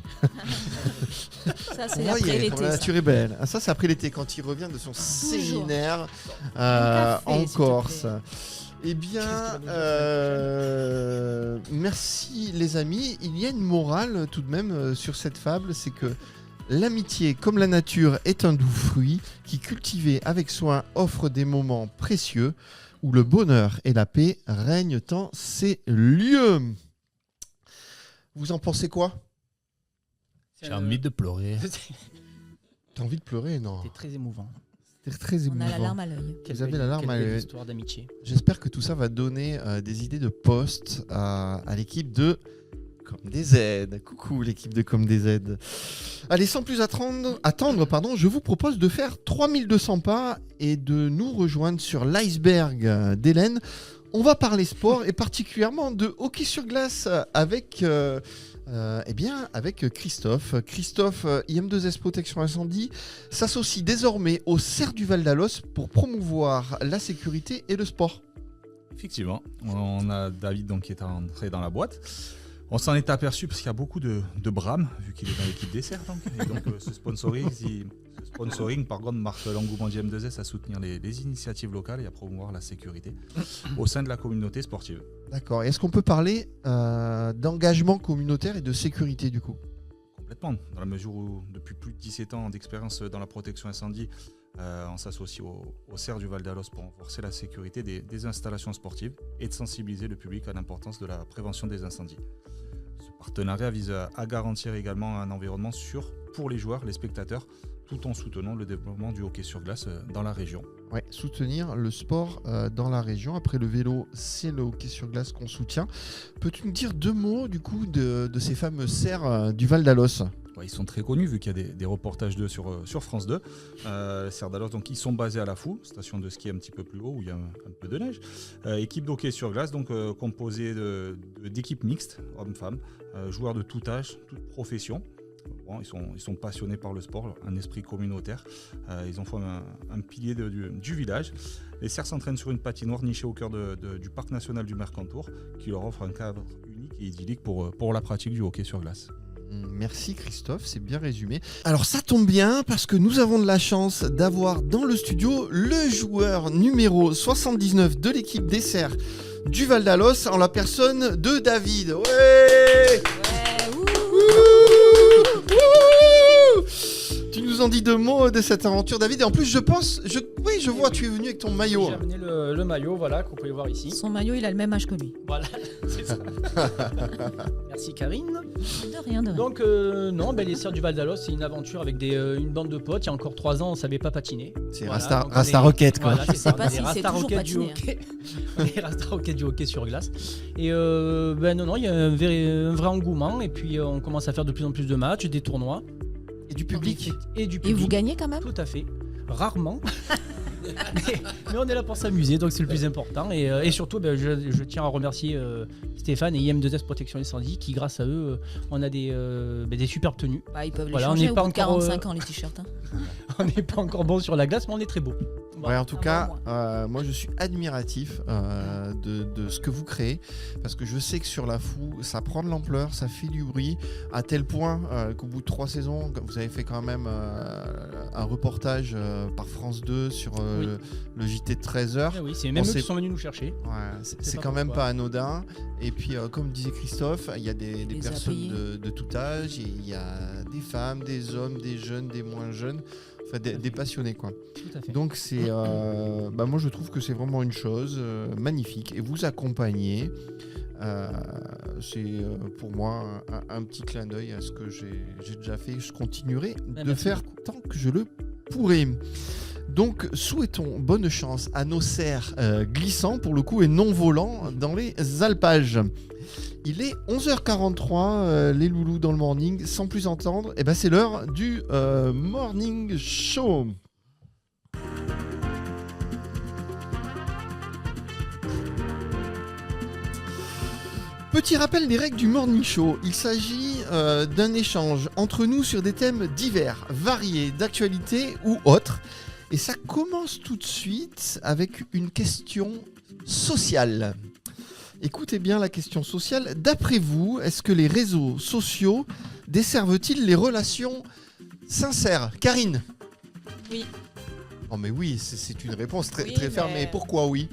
S6: Ça, c'est
S1: Vous
S6: après
S1: voyez
S6: l'été.
S1: comme la
S6: ça.
S1: nature est belle. Ah, ça, c'est après l'été, quand il revient de son séminaire
S6: café,
S1: en
S6: s'il te
S1: Corse.
S6: plaît.
S1: Eh bien, merci les amis. Il y a une morale tout de même sur cette fable, c'est que l'amitié, comme la nature, est un doux fruit qui, cultivé avec soin, offre des moments précieux où le bonheur et la paix règnent en ces lieux. Vous en pensez quoi?
S7: J'ai envie de pleurer.
S1: T'as envie de pleurer, non?
S5: C'était très émouvant.
S1: C'était très
S6: On
S1: émouvant.
S6: a la larme à l'œil.
S5: Quelle
S1: avez
S5: belle-
S1: la larme
S5: quelle
S1: à
S5: belle
S1: l'œil.
S5: histoire d'amitié.
S1: J'espère que tout ça va donner des idées de posts à l'équipe de Comme des Z. Coucou l'équipe de Comme des Z. Allez, sans plus attendre, je vous propose de faire 3200 pas et de nous rejoindre sur l'iceberg d'Hélène. On va parler sport et particulièrement de hockey sur glace avec Christophe. Christophe, IM2S Protection Incendie, s'associe désormais au Cerf du Val d'Alos pour promouvoir la sécurité et le sport.
S7: Effectivement, on a David donc, qui est entré dans la boîte. On s'en est aperçu parce qu'il y a beaucoup de Bram, vu qu'il est dans l'équipe des Cerfs. Et donc ce sponsoring, par contre, marque l'engouement du M2S à soutenir les initiatives locales et à promouvoir la sécurité au sein de la communauté sportive.
S1: D'accord. Est-ce qu'on peut parler d'engagement communautaire et de sécurité du coup?
S7: Complètement, dans la mesure où depuis plus de 17 ans d'expérience dans la protection incendie, on s'associe au Cerf du Val d'Alos pour renforcer la sécurité des installations sportives et de sensibiliser le public à l'importance de la prévention des incendies. Ce partenariat vise à garantir également un environnement sûr pour les joueurs, les spectateurs, tout en soutenant le développement du hockey sur glace dans la région.
S1: Ouais, soutenir le sport dans la région. Après le vélo, c'est le hockey sur glace qu'on soutient. Peux-tu nous dire deux mots du coup de ces fameux cerfs du Val d'Alos?
S7: Ouais, ils sont très connus vu qu'il y a des reportages d'eux sur France 2. Cerfs d'Alos, donc ils sont basés à La Fou, station de ski un petit peu plus haut où il y a un peu de neige. Équipe d'hockey sur glace, donc composée d'équipes mixtes, hommes-femmes, joueurs de tout âge, toute profession. Bon, ils sont passionnés par le sport, un esprit communautaire. Ils en font un pilier du village. Les cerfs s'entraînent sur une patinoire nichée au cœur du parc national du Mercantour, qui leur offre un cadre unique et idyllique pour la pratique du hockey sur glace.
S1: Merci Christophe, c'est bien résumé. Alors ça tombe bien parce que nous avons de la chance d'avoir dans le studio le joueur numéro 79 de l'équipe des Cerfs du Val d'Alos en la personne de David. Ouais, Tu nous en dis deux mots de cette aventure, David. Et en plus, je vois, tu es venu avec ton maillot.
S5: J'ai amené le maillot, voilà, que vous pouvez voir ici.
S6: Son maillot, il a le même âge que lui.
S5: Voilà, c'est ça. Merci Karine.
S6: De rien, de rien.
S5: Donc les Serres du Val d'Alos, c'est une aventure avec une bande de potes. Il y a encore 3 ans, on savait pas patiner.
S1: C'est
S5: Voilà,
S1: Rasta,
S5: donc
S1: Rasta
S5: on est-
S1: Rocket, quoi.
S5: Voilà, c'est ça,
S6: pas
S5: on est
S6: si c'est
S5: Rasta
S6: toujours
S5: Rocket du
S6: patiné,
S5: hockey. On est Rasta Rocket du hockey sur glace. Et il y a un vrai engouement. Et puis on commence à faire de plus en plus de matchs, des tournois.
S1: Et du public.
S5: Et du
S6: Et
S5: public.
S6: vous gagnez quand même?
S5: Tout à fait. Rarement. mais on est là pour s'amuser, donc c'est le plus important. Et surtout, je tiens à remercier Stéphane et IM2S Protection Incendie qui, grâce à eux, on a des superbes tenues.
S6: Bah, ils peuvent les
S5: Voilà, on
S6: changer
S5: n'est
S6: au
S5: pas
S6: bout de
S5: encore,
S6: 45 ans, les t-shirts. Hein.
S5: On n'est pas encore bon sur la glace, mais on est très beau.
S1: Ouais, en tout
S6: Ah,
S1: cas,
S6: bon,
S1: moi je suis admiratif de ce que vous créez parce que je sais que sur la Fou, ça prend de l'ampleur, ça fait du bruit à tel point qu'au bout de 3 saisons, vous avez fait quand même un reportage par France 2 sur
S5: Oui.
S1: le JT de 13h.
S5: Eh oui, c'est même
S1: On
S5: eux
S1: sait-
S5: qui sont venus nous chercher.
S1: Ouais, c'est
S5: pas
S1: quand même
S5: pourquoi.
S1: pas anodin. Et puis, comme disait Christophe, il y a des
S6: Les
S1: personnes
S6: impayés.
S1: de tout âge, et il y a des femmes, des hommes, des jeunes, des moins jeunes, enfin des passionnés, quoi.
S5: Tout à fait.
S1: Donc c'est, moi je trouve que c'est vraiment une chose magnifique et vous accompagner, c'est pour moi un petit clin d'œil à ce que j'ai déjà fait. Je continuerai de
S5: Merci
S1: faire tant que je le pourrai. Donc souhaitons bonne chance à nos cerfs glissants pour le coup et non volants dans les alpages. Il est 11h43, les loulous dans le morning, sans plus entendre, et c'est l'heure du morning show. Petit rappel des règles du Morning Show. Il s'agit d'un échange entre nous sur des thèmes divers, variés, d'actualité ou autres. Et ça commence tout de suite avec une question sociale. Écoutez bien la question sociale. D'après vous, est-ce que les réseaux sociaux desservent-ils les relations sincères? Karine?
S6: Oui.
S1: Oh mais oui, c'est une réponse très,
S6: Oui,
S1: très ferme.
S6: mais-
S1: Mais pourquoi oui?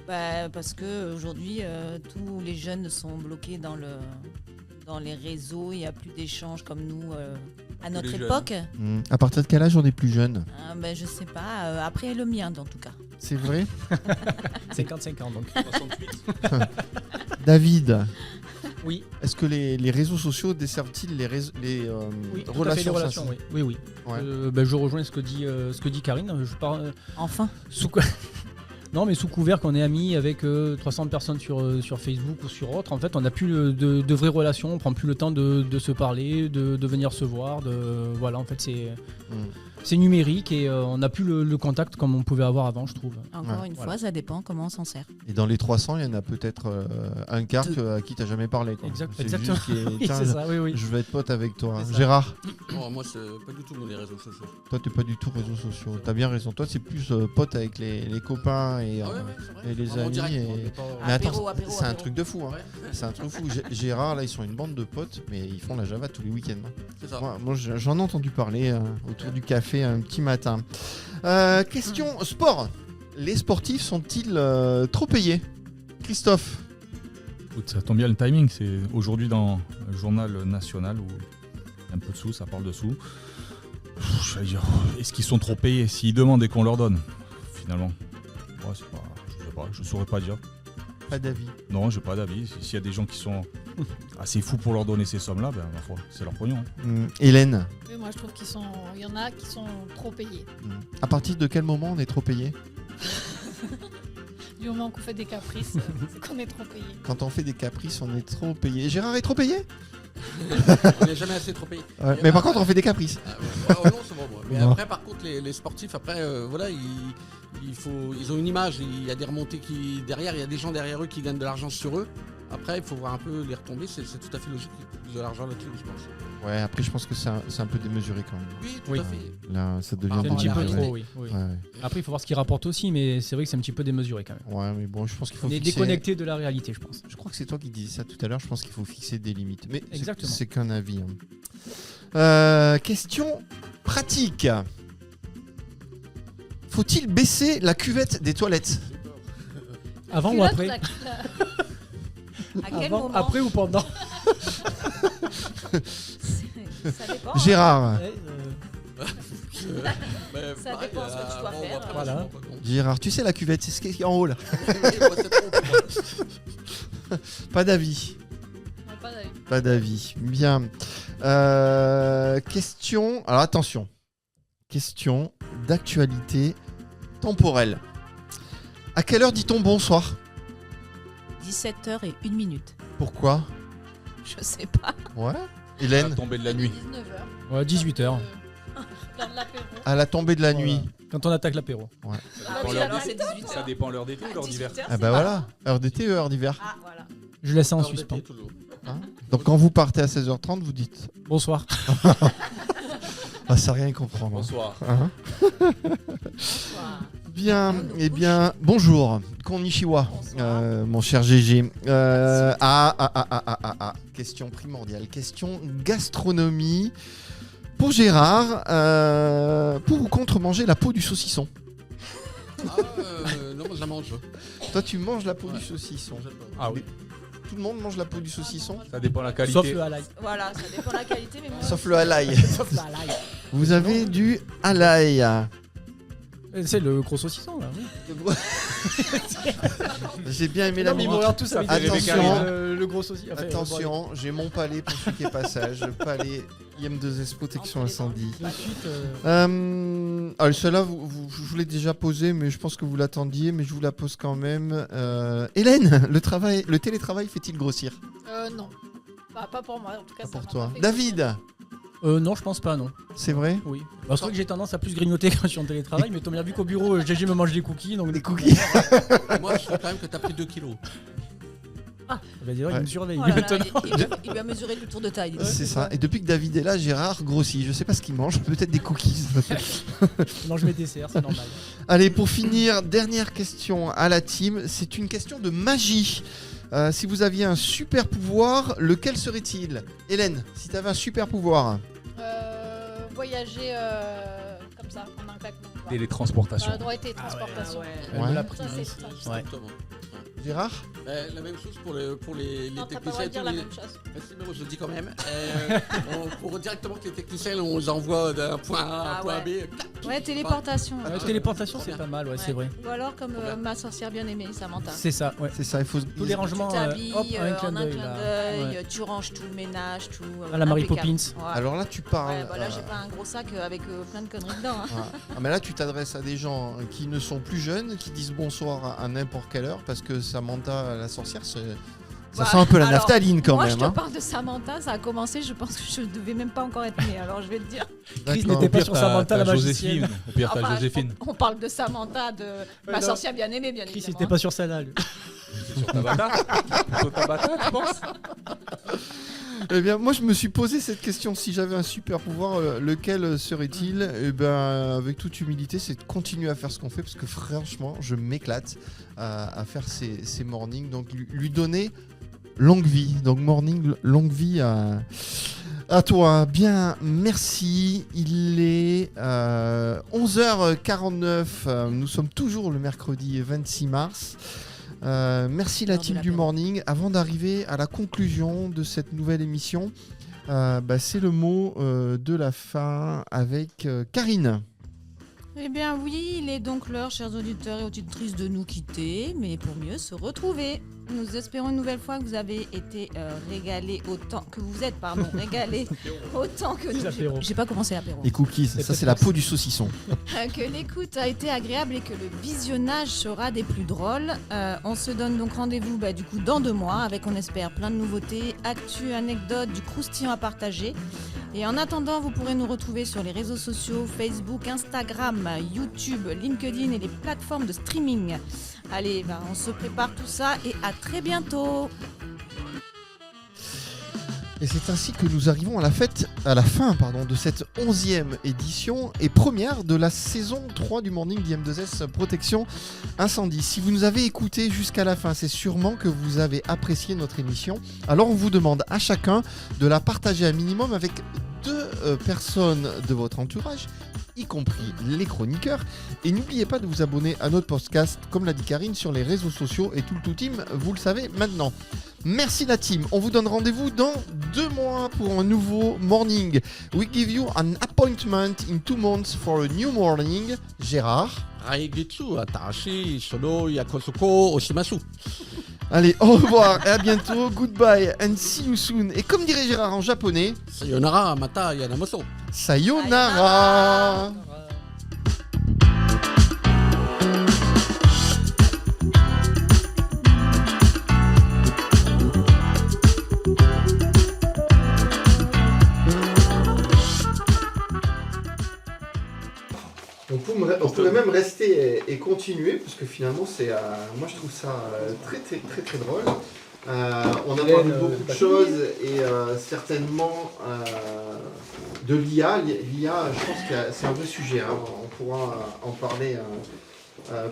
S6: Parce que aujourd'hui, tous les jeunes sont bloqués dans les réseaux. Il n'y a plus d'échanges comme nous à notre
S3: les jeunes.
S6: époque.
S1: À partir de quel âge on est plus jeune?
S6: Je sais pas. Après le mien, en tout cas.
S1: C'est vrai?
S5: 55 ans donc.
S3: 68.
S1: David,
S5: Oui,
S1: est-ce que les réseaux sociaux desservent-ils les
S5: oui, tout à fait, les
S1: relations
S5: relations,
S1: sincères?
S5: oui.
S1: Ouais.
S5: Je rejoins ce que dit Karine. Je parle
S6: Enfin.
S5: Non, mais sous couvert qu'on est amis avec 300 personnes sur Facebook ou sur autre, en fait, on n'a plus de vraies relations, on prend plus le temps de se parler, de venir se voir. Voilà, en fait, c'est numérique et on n'a plus le contact comme on pouvait avoir avant, je trouve.
S6: Encore
S1: Ouais.
S6: une
S5: Voilà.
S6: fois, ça dépend comment on s'en sert.
S1: Et dans les 300, il y en a peut-être un quart à qui t'as jamais parlé. Quoi. C'est
S5: Exactement.
S1: juste qu'il est-
S5: Oui,
S1: tiens,
S5: c'est ça, oui.
S1: je vais être pote avec toi.
S5: C'est ça.
S1: Gérard,
S3: Non, moi, c'est pas du tout les réseaux sociaux.
S1: toi t'es pas du tout réseaux sociaux. T'as bien raison. Toi c'est plus pote avec les copains et,
S3: Ah ouais, c'est vrai.
S1: et les
S3: Vraiment
S1: amis.
S3: direct,
S1: et-
S3: quoi, on est pas-
S1: Mais attends,
S6: Apéro,
S1: c'est un
S6: apéro.
S1: truc de fou. Hein.
S3: Ouais,
S1: C'est un truc fou. Gérard, là, ils sont une bande de potes, mais ils font la Java tous les week-ends. Hein.
S3: c'est ça.
S1: Moi, j'en ai entendu parler autour du café un petit matin. Question sport. Les sportifs sont-ils trop payés? Christophe?
S7: Écoute, ça tombe bien le timing. C'est aujourd'hui dans le journal national où il y a un peu de sous, ça parle de sous. J'allais dire, est-ce qu'ils sont trop payés? S'ils demandent et qu'on leur donne, finalement. Ouais, c'est pas, je sais pas, je saurais pas dire.
S1: Pas d'avis.
S7: Non, j'ai pas d'avis. S'il y a des gens qui sont assez fous pour leur donner ces sommes-là, ma foi, c'est leur pognon. Hein.
S1: Hélène,
S4: Oui, moi je trouve il y en a qui sont trop payés.
S1: à partir de quel moment on est trop payé?
S4: Du moment qu'on fait des caprices, c'est qu'on est trop payé.
S1: Quand on fait des caprices, on est trop payé. Gérard est trop payé?
S3: On n'est jamais assez trop payé.
S1: Mais par contre, on fait des caprices.
S3: Non, c'est bon, moi. Mais
S1: Non.
S3: après, par contre, les sportifs, après, voilà, ils ont une image. Il y a des remontées derrière, il y a des gens derrière eux qui gagnent de l'argent sur eux. Après, il faut voir un peu les retombées. C'est tout à fait logique qu'il y ait plus de l'argent là-dessus, je pense.
S1: Ouais, après, je pense que c'est un peu démesuré quand même.
S3: Oui, tout
S5: Oui.
S3: à fait.
S1: Là, ça devient
S3: Par
S5: C'est un petit
S3: rapport à
S5: peu
S3: la
S5: trop,
S3: réalité.
S5: oui.
S1: Ouais.
S5: Après, il faut voir ce qu'ils rapportent aussi, mais c'est vrai que c'est un petit peu démesuré quand même.
S1: Ouais, mais bon, je pense qu'il faut
S5: On est
S1: fixer...
S5: déconnecté de la réalité, je pense.
S1: Je crois que c'est toi qui disais ça tout à l'heure. Je pense qu'il faut fixer des limites. Mais
S5: Exactement.
S1: c'est qu'un avis. Hein. Question pratique. Faut-il baisser la cuvette des toilettes?
S5: Avant ou
S4: Culotte,
S5: après
S6: À quel
S5: Avant,
S6: moment
S5: après ou pendant
S6: Ça dépend.
S1: Gérard,
S5: Ouais,
S3: Mais
S2: Ça
S3: pareil,
S2: dépend ce que tu dois
S3: avant, on
S2: faire.
S3: voit pas
S5: Voilà.
S3: vachement, quoi, donc.
S1: Gérard, tu sais la cuvette, c'est ce qui est en haut là.
S3: Oui, moi, c'est trop pour moi.
S1: Pas d'avis.
S4: Non, pas d'avis.
S1: Pas d'avis. Bien. Question. Alors attention. Question d'actualité temporelle. À quelle heure dit-on bonsoir?
S6: 17h01.
S1: Pourquoi?
S6: Je sais pas.
S1: Ouais.
S7: La
S1: Hélène,
S7: tombée de la nuit.
S4: 19h.
S5: Ouais, 18h.
S4: L'heure de l'apéro.
S1: à la tombée de la
S5: Voilà.
S1: nuit.
S5: Quand on attaque l'apéro.
S2: Ah
S7: Bon,
S2: oui,
S7: l'heure
S2: alors
S7: du-
S2: c'est 18h.
S7: Ça dépend l'heure d'été ou l'heure d'hiver.
S1: Ah bah voilà. Heure d'été, heure d'hiver.
S2: Ah, voilà.
S5: Je laisse ça en
S3: Heure d'été,
S5: suspens.
S3: toujours.
S1: Donc quand vous partez à 16h30, vous dites
S5: Bonsoir.
S1: ah ça rien comprendre.
S7: Bonsoir.
S1: Hein Bien, eh bien, bonjour, konnichiwa, mon cher GG. Question primordiale, question gastronomie. Pour Gérard, pour ou contre manger la peau du saucisson?
S3: Ah, non, moi, je la mange.
S1: Toi, tu manges la peau
S3: Ouais.
S1: du saucisson.
S3: J'aime pas.
S7: Ah oui.
S1: Tout le monde mange la peau du saucisson?
S7: Ça dépend de la qualité.
S5: Sauf le halal.
S2: Voilà, ça dépend de la qualité, mais moi.
S1: Sauf le halaï.
S5: Sauf le halal.
S1: Vous avez du halaï.
S5: C'est le gros saucisson là. Oui.
S1: J'ai bien aimé
S5: Non,
S1: la
S5: mais ils
S1: mimique.
S5: vont avoir tous avec
S1: Attention.
S5: le gros saucisson. Enfin,
S1: Attention, j'ai mon palais pour ceux qui est passage. Le palais IM2S protection incendie.
S5: bon, de suite,
S1: Alors celle-là, je vous l'ai déjà posée, mais je pense que vous l'attendiez, mais je vous la pose quand même. Hélène, le télétravail fait-il grossir?
S4: Non. Bah, pas pour moi, en tout cas.
S1: Pas
S4: ça
S1: pour
S4: m'a
S1: toi.
S4: pas fait
S1: David,
S5: non, je pense pas, non.
S1: c'est vrai?
S5: Oui. Bah, c'est vrai que j'ai tendance à plus grignoter quand je suis en télétravail, mais t'as bien vu qu'au bureau, GG me mange des cookies. Donc
S1: Des cookies.
S3: Moi, je trouve quand même que t'as pris 2 kilos.
S5: Ça veut dire,
S1: Ouais.
S5: il me surveille
S2: Oh là là,
S5: maintenant.
S2: il lui a mesuré le tour de taille. dis-donc.
S1: C'est ça. Et depuis que David est là, Gérard grossit. Je sais pas ce qu'il mange, peut-être des cookies.
S5: Je mange mes desserts, c'est normal.
S1: Allez, pour finir, dernière question à la team. C'est une question de magie. Si vous aviez un super pouvoir, lequel serait-il? Hélène, si tu avais un super pouvoir.
S4: Voyager comme ça, en un claquement. de doigts.
S7: Télétransportation.
S4: Voilà, droit et télétransportation.
S5: Elle
S1: Ouais.
S5: me l'a pris.
S4: Ça,
S5: hein,
S4: c'est
S5: aussi.
S4: ça.
S5: Ouais.
S3: Exactement.
S1: Gérard?
S3: La même chose pour les
S4: Non, t'as pas le droit
S3: techniciens.
S4: de dire
S3: tous
S4: la
S3: les-
S4: même chose.
S3: Merci, mais moi, je le dis quand même. Pour directement que les techniciens, on les envoie d'un point A à un
S2: Ah
S3: point
S2: ouais.
S3: B.
S2: Ouais, téléportation.
S5: Ouais, téléportation, c'est pas mal, ouais, c'est vrai.
S2: Ou alors comme
S3: Trop bien.
S2: ma sorcière bien aimée, Samantha.
S5: C'est ça, ouais.
S1: C'est ça, il faut.
S5: Tous les
S2: Tu
S5: rangements,
S2: t'habilles
S5: hop, un clin
S2: en un
S5: d'œil.
S2: clin
S5: là.
S2: d'œil,
S5: Ouais.
S2: tu ranges tout le ménage, tout.
S5: Ah, la Mary
S2: impeccable.
S5: Poppins.
S2: Ouais.
S1: Alors là, tu parles.
S2: Ouais, bah là, j'ai pas un gros sac avec plein de conneries dedans. hein.
S1: Ouais. Ah, mais là, tu t'adresses à des gens qui ne sont plus jeunes, qui disent bonsoir à n'importe quelle heure, parce que Samantha, la sorcière, ça
S2: Bah,
S1: sent un peu la
S2: alors,
S1: naphtaline quand
S2: Moi,
S1: même.
S2: je te
S1: Hein.
S2: parle de Samantha, ça a commencé, je pense que je devais même pas encore être née, alors je vais te dire.
S5: Chris
S1: D'accord.
S5: n'était pas
S7: Pire,
S5: sur
S7: t'as-
S5: Samantha, la
S7: t'as
S5: magicienne.
S7: Joséphine. Au pire, t'as
S2: Enfin,
S7: Joséphine.
S2: on parle de Samantha, de ma
S5: non.
S2: sorcière bien aimée, bien
S5: Chris, il
S2: évidemment.
S5: était pas sur celle-là, lui.
S7: Sur Tabata. Sur Tabata, tu penses?
S1: Eh bien, moi, je me suis posé cette question. Si j'avais un super pouvoir, lequel serait-il? Eh ben, avec toute humilité, c'est de continuer à faire ce qu'on fait, parce que franchement, je m'éclate à faire ces mornings. Donc, lui donner longue vie. Donc, morning, longue vie à toi. Bien, merci. Il est 11h49. Nous sommes toujours le mercredi 26 mars. Merci la
S2: L'heure de
S1: team du
S2: l'apéro.
S1: morning. Avant d'arriver à la conclusion de cette nouvelle émission, c'est le mot de la fin avec Karine.
S6: Eh bien oui, il est donc l'heure, chers auditeurs et auditrices, de nous quitter, mais pour mieux se retrouver. Nous espérons une nouvelle fois que vous avez été régalés autant que vous êtes, régalés autant que nous.
S5: Apéros.
S6: J'ai pas commencé l'apéro.
S1: Les cookies,
S5: C'est
S1: ça c'est
S5: peut-être
S1: la peau du saucisson.
S6: Que l'écoute a été agréable et que le visionnage sera des plus drôles. On se donne donc rendez-vous du coup dans 2 mois avec, on espère, plein de nouveautés, actus, anecdotes, du croustillant à partager. Et en attendant, vous pourrez nous retrouver sur les réseaux sociaux, Facebook, Instagram, YouTube, LinkedIn et les plateformes de streaming. Allez, on se prépare tout ça et à très bientôt.
S1: Et c'est ainsi que nous arrivons à la fin de cette 11e édition et première de la saison 3 du Morning d'IM2S Protection Incendie. Si vous nous avez écoutés jusqu'à la fin, c'est sûrement que vous avez apprécié notre émission. Alors on vous demande à chacun de la partager un minimum avec 2 personnes de votre entourage y compris les chroniqueurs. Et n'oubliez pas de vous abonner à notre podcast, comme l'a dit Karine, sur les réseaux sociaux et tout le tout team, vous le savez maintenant. Merci la team, on vous donne rendez-vous dans 2 mois pour un nouveau morning. We give you an appointment in 2 months for a new morning. Gérard.
S3: Raigetsu, Atarashi, Sono, Yakosuko, Oshimasu.
S1: Allez, au revoir et à bientôt. Goodbye and see you soon. Et comme dirait Gérard en japonais,
S3: Sayonara, Mata, Yanamoso.
S1: sayonara. On pourrait même rester et continuer, parce que finalement, moi je trouve ça très très très très drôle. On a parlé de beaucoup de choses et certainement de l'IA. L'IA, je pense que c'est un vrai sujet. Hein. On pourra en parler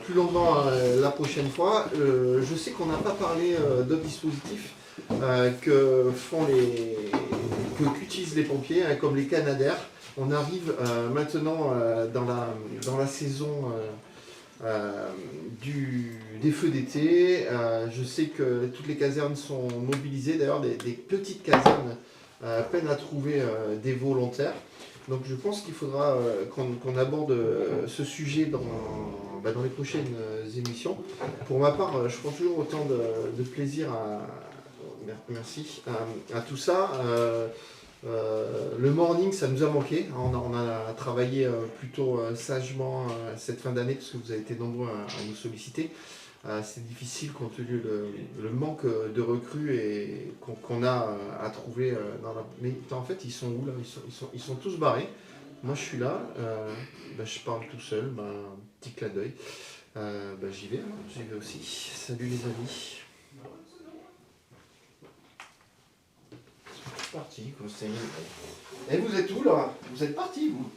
S1: plus longuement la prochaine fois. Je sais qu'on n'a pas parlé d'autres dispositifs qu'utilisent les pompiers, hein, comme les Canadair. On arrive maintenant dans la saison des feux d'été. Je sais que toutes les casernes sont mobilisées. D'ailleurs, des petites casernes peinent à trouver des volontaires. Donc je pense qu'il faudra qu'on aborde ce sujet dans les prochaines émissions. Pour ma part, je prends toujours autant de plaisir à tout ça. Le morning, ça nous a manqué. On a travaillé plutôt sagement cette fin d'année parce que vous avez été nombreux à nous solliciter. C'est difficile compte tenu le manque de recrues et qu'on a à trouver. Mais en fait, ils sont où là ? Ils sont tous barrés. Moi, je suis là. Je parle tout seul. Petit clin d'œil. J'y vais aussi. Salut les amis. Parti, quoi. Et vous êtes où là ? Vous êtes partis, vous ?